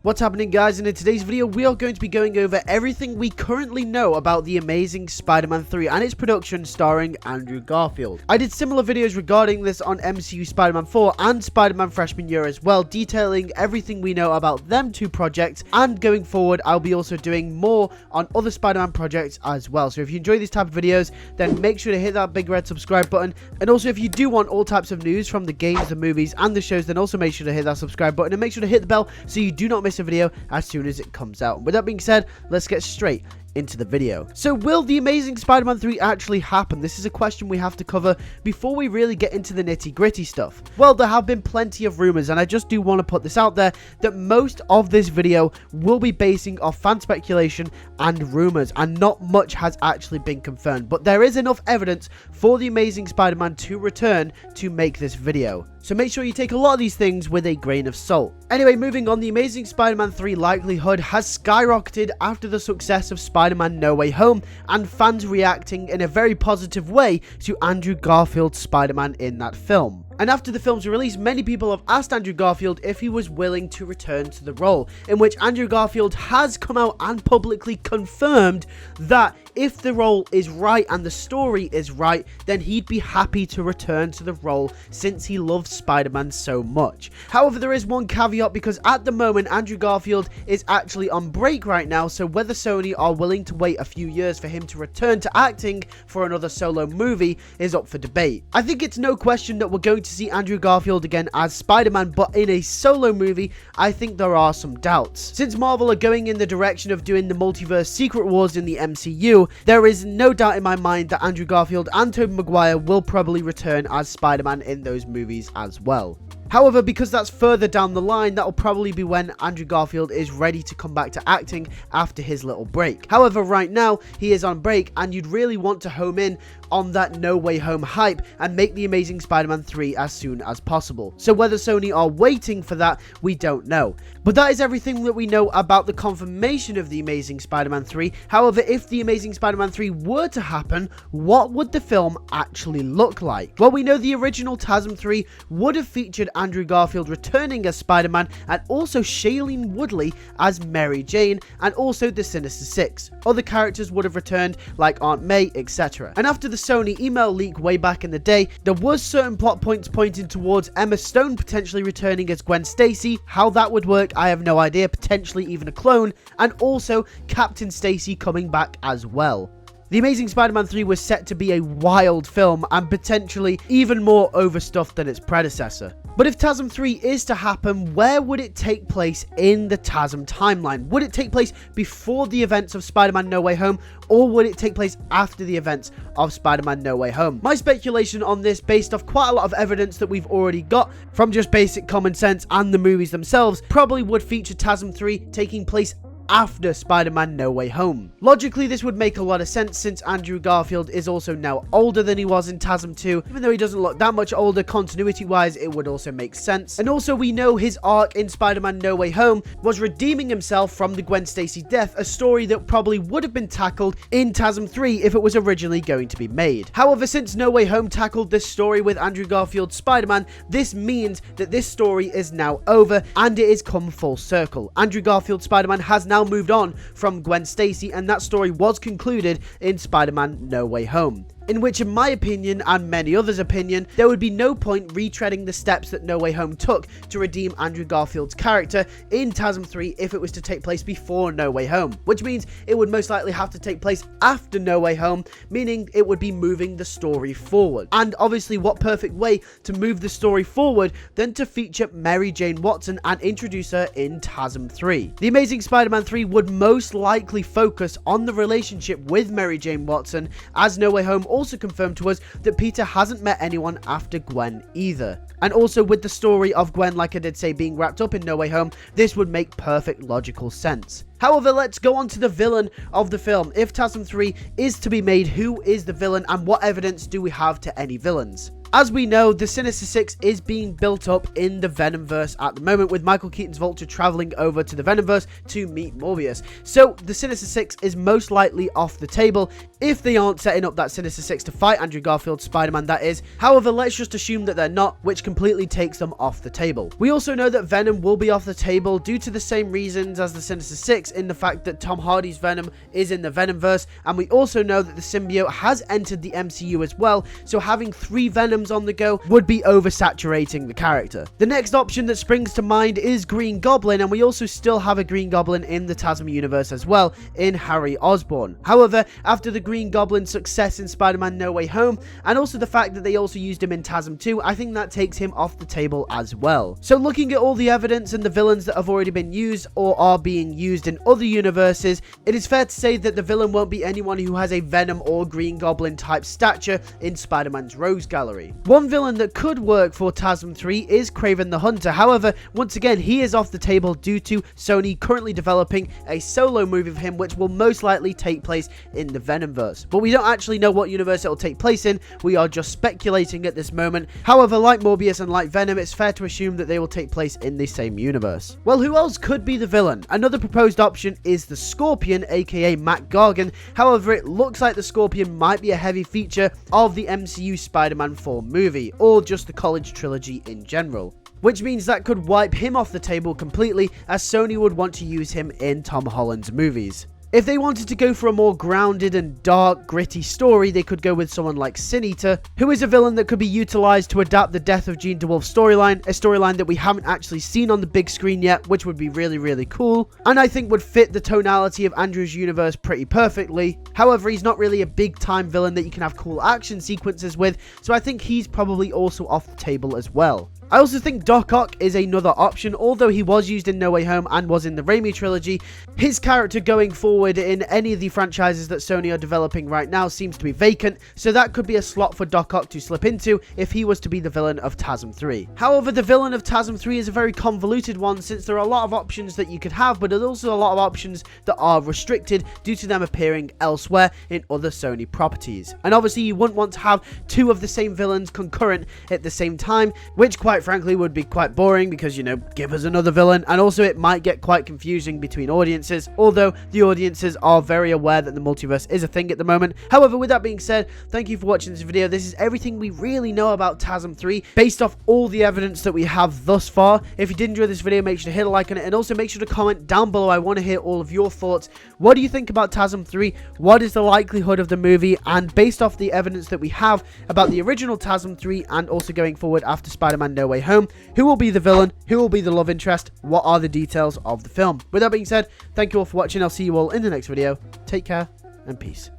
What's happening, guys? And in today's video we are going to be going over everything we currently know about the Amazing Spider-Man 3 and its production starring Andrew Garfield. I did similar videos regarding this on MCU Spider-Man 4 and Spider-Man Freshman Year as well, detailing everything we know about them two projects, and going forward I'll be also doing more on other Spider-Man projects as well. So if you enjoy these type of videos, then make sure to hit that big red subscribe button, and also if you do want all types of news from the games, the movies and the shows, then also make sure to hit that subscribe button and make sure to hit the bell so you do not miss a video as soon as it comes out. With that being said, let's get straight into the video. So will the Amazing Spider-Man 3 actually happen? This is a question we have to cover before we really get into the nitty-gritty stuff. Well, there have been plenty of rumors, and I just do want to put this out there that most of this video will be basing off fan speculation and rumors, and not much has actually been confirmed, but there is enough evidence for the Amazing Spider-Man to return to make this video. So make sure you take a lot of these things with a grain of salt. Anyway, moving on, the Amazing Spider-Man 3 likelihood has skyrocketed after the success of Spider-Man No Way Home and fans reacting in a very positive way to Andrew Garfield's Spider-Man in that film. And after the film's release, many people have asked Andrew Garfield if he was willing to return to the role, in which Andrew Garfield has come out and publicly confirmed that if the role is right and the story is right, then he'd be happy to return to the role since he loves Spider-Man so much. However, there is one caveat, because at the moment Andrew Garfield is actually on break right now, so whether Sony are willing to wait a few years for him to return to acting for another solo movie is up for debate. I think it's no question that we're going to see Andrew Garfield again as Spider-Man, but in a solo movie, I think there are some doubts. Since Marvel are going in the direction of doing the multiverse Secret Wars in the MCU, there is no doubt in my mind that Andrew Garfield and Tobey Maguire will probably return as Spider-Man in those movies as well. However, because that's further down the line, that'll probably be when Andrew Garfield is ready to come back to acting after his little break. However, right now, he is on break, and you'd really want to home in on that No Way Home hype and make the Amazing Spider-Man 3 as soon as possible. So whether Sony are waiting for that, we don't know. But that is everything that we know about the confirmation of the Amazing Spider-Man 3. However, if the Amazing Spider-Man 3 were to happen, what would the film actually look like? Well, we know the original TASM 3 would have featured Andrew Garfield returning as Spider-Man, and also Shailene Woodley as Mary Jane, and also the Sinister Six. Other characters would have returned like Aunt May, etc. And after the Sony email leak way back in the day, there was certain plot points pointing towards Emma Stone potentially returning as Gwen Stacy. How that would work, I have no idea, potentially even a clone, and also Captain Stacy coming back as well. The Amazing Spider-Man 3 was set to be a wild film and potentially even more overstuffed than its predecessor. But if TASM 3 is to happen, where would it take place in the TASM timeline? Would it take place before the events of Spider-Man No Way Home, or would it take place after the events of Spider-Man No Way Home? My speculation on this, based off quite a lot of evidence that we've already got from just basic common sense and the movies themselves, probably would feature TASM 3 taking place after Spider-Man No Way Home. Logically, this would make a lot of sense since Andrew Garfield is also now older than he was in TASM 2. Even though he doesn't look that much older continuity-wise, it would also make sense. And also, we know his arc in Spider-Man No Way Home was redeeming himself from the Gwen Stacy death, a story that probably would have been tackled in TASM 3 if it was originally going to be made. However, since No Way Home tackled this story with Andrew Garfield's Spider-Man, this means that this story is now over and it is come full circle. Andrew Garfield's Spider-Man has now moved on from Gwen Stacy, and that story was concluded in Spider-Man No Way Home, in which, in my opinion and many others' opinion, there would be no point retreading the steps that No Way Home took to redeem Andrew Garfield's character in TASM 3 if it was to take place before No Way Home, which means it would most likely have to take place after No Way Home, meaning it would be moving the story forward. And obviously, what perfect way to move the story forward than to feature Mary Jane Watson and introduce her in TASM 3. The Amazing Spider-Man 3 would most likely focus on the relationship with Mary Jane Watson, as No Way Home also confirmed to us that Peter hasn't met anyone after Gwen either. And also, with the story of Gwen, like I did say, being wrapped up in No Way Home, this would make perfect logical sense. However, let's go on to the villain of the film. If TASM 3 is to be made, who is the villain and what evidence do we have to any villains? As we know, the Sinister Six is being built up in the Venomverse at the moment, with Michael Keaton's Vulture traveling over to the Venomverse to meet Morbius. So the Sinister Six is most likely off the table if they aren't setting up that Sinister Six to fight Andrew Garfield's Spider-Man, that is. However, let's just assume that they're not, which completely takes them off the table. We also know that Venom will be off the table due to the same reasons as the Sinister Six, in the fact that Tom Hardy's Venom is in the Venomverse, and we also know that the symbiote has entered the MCU as well, so having 3 Venoms on the go would be oversaturating the character. The next option that springs to mind is Green Goblin, and we also still have a Green Goblin in the TASM universe as well, in Harry Osborn. However, after the Green Goblin's success in Spider-Man No Way Home, and also the fact that they also used him in TASM 2, I think that takes him off the table as well. So looking at all the evidence and the villains that have already been used or are being used in other universes, it is fair to say that the villain won't be anyone who has a Venom or Green Goblin type stature in Spider-Man's Rogues Gallery. One villain that could work for TASM 3 is Kraven the Hunter. However, once again, he is off the table due to Sony currently developing a solo movie of him, which will most likely take place in the Venomverse. But we don't actually know what universe it will take place in, we are just speculating at this moment. However, like Morbius and like Venom, it's fair to assume that they will take place in the same universe. Well, who else could be the villain? Another proposed option is the Scorpion, aka Matt Gargan. However, it looks like the Scorpion might be a heavy feature of the MCU Spider-Man 4 movie, or just the college trilogy in general, which means that could wipe him off the table completely, as Sony would want to use him in Tom Holland's movies. If they wanted to go for a more grounded and dark, gritty story, they could go with someone like Sin Eater, who is a villain that could be utilized to adapt the Death of Jean DeWolf's storyline, a storyline that we haven't actually seen on the big screen yet, which would be really, really cool, and I think would fit the tonality of Andrew's universe pretty perfectly. However, he's not really a big-time villain that you can have cool action sequences with, so I think he's probably also off the table as well. I also think Doc Ock is another option. Although he was used in No Way Home and was in the Raimi trilogy, his character going forward in any of the franchises that Sony are developing right now seems to be vacant, so that could be a slot for Doc Ock to slip into if he was to be the villain of TASM 3. However, the villain of TASM 3 is a very convoluted one, since there are a lot of options that you could have, but there's also a lot of options that are restricted due to them appearing elsewhere in other Sony properties. And obviously you wouldn't want to have 2 of the same villains concurrent at the same time, which quite frankly would be quite boring, because, you know, give us another villain, and also it might get quite confusing between audiences, although the audiences are very aware that the multiverse is a thing at the moment. However, with that being said, thank you for watching this video. This is everything we really know about TASM 3 based off all the evidence that we have thus far. If you did enjoy this video, make sure to hit a like on it, and also make sure to comment down below. I want to hear all of your thoughts. What do you think about TASM 3? What is the likelihood of the movie? And based off the evidence that we have about the original TASM 3 and also going forward after Spider-Man No Way Home, who will be the villain? Who will be the love interest? What are the details of the film? With that being said, thank you all for watching. I'll see you all in the next video. Take care and peace.